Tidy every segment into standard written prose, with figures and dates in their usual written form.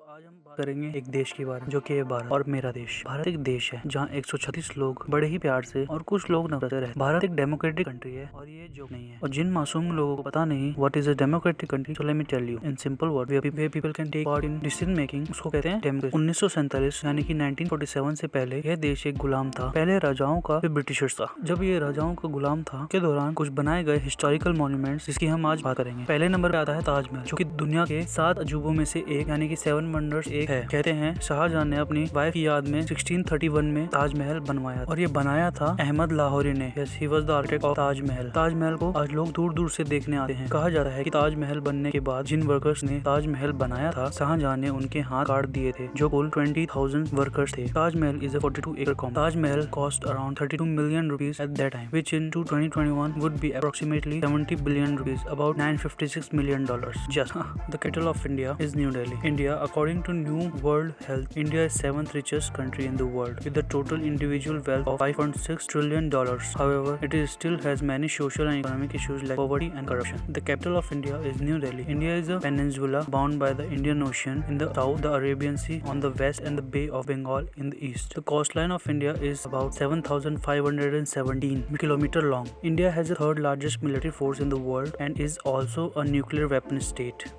आज हम बात करेंगे एक देश के बारे में जो कि है भारत और मेरा देश। भारत एक देश है जहाँ 136 लोग बड़े ही प्यार से और कुछ लोग नफरत से रहते हैं। भारत एक डेमोक्रेटिक कंट्री है और ये जोक नहीं है। और जिन मासूम लोगों को पता नहीं what is a democratic country, so let me tell you in simple word, where people can take part in decision making, उसको कहते हैं डेमोक्रेसी। 1947 यानी कि 1947 से पहले यह देश एक गुलाम था, पहले राजाओं का फिर ब्रिटिशर्स का। जब ये राजाओं का गुलाम था के दौरान कुछ बनाए गए हिस्टोरिकल मॉन्यूमेंट्स जिसकी हम आज बात करेंगे। पहले नंबर पे आता है ताजमहल, जो कि दुनिया के 7 अजूबों में से एक यानी कि 7 वंडर्स एक है। कहते हैं शाहजहां ने अपनी वाइफ की याद में 1631 में ताजमहल बनवाया और ये बनाया था अहमद लाहौरी ने। Yes, he was the architect of Taj Mahal. Taj Mahal को आज लोग दूर दूर से देखने आते हैं। कहा जाता है कि ताजमहल बनने के बाद जिन वर्कर्स ने ताजमहल बनाया था, शाहजहां ने उनके हाथ काट दिए थे, जो कुल 20,000 वर्कर्स थे। Taj Mahal is a 42 acre complex. Taj Mahal cost around 32 million rupees at that time, which in 2021 would be approximately 70 billion rupees, about $956 million. Just the capital of India is New Delhi. India, according to New World Health, India is 7th richest country in the world with a total individual wealth of $5.6 trillion. However, it is still has many social and economic issues like poverty and corruption. The capital of India is New Delhi. India is a peninsula bound by the Indian Ocean in the south, the Arabian Sea on the west, and the Bay of Bengal in the east. The coastline of India is about 7,517 kilometers long. India has the third largest military force in the world and is also a nuclear weapon state.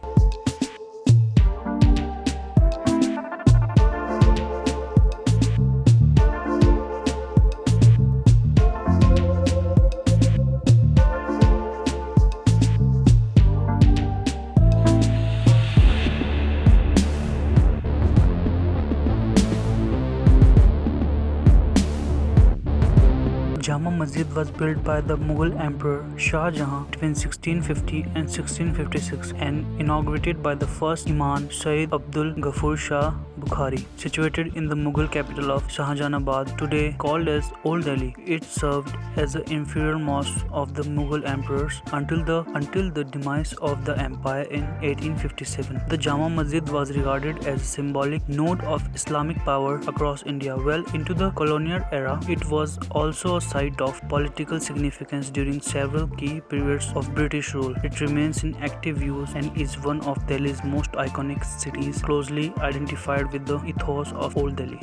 Jama Masjid was built by the Mughal Emperor Shah Jahan between 1650 and 1656 and inaugurated by the first Imam Sayyid Abdul Ghaffur Shah Bukhari. Situated in the Mughal capital of Shahjahanabad, today called as Old Delhi, it served as the inferior mosque of the Mughal emperors until the demise of the empire in 1857. The Jama Masjid was regarded as a symbolic node of Islamic power across India. Well into the colonial era, it was also a site of political significance during several key periods of British rule. It remains in active use and is one of Delhi's most iconic cities, closely identified with the ethos of Old Delhi.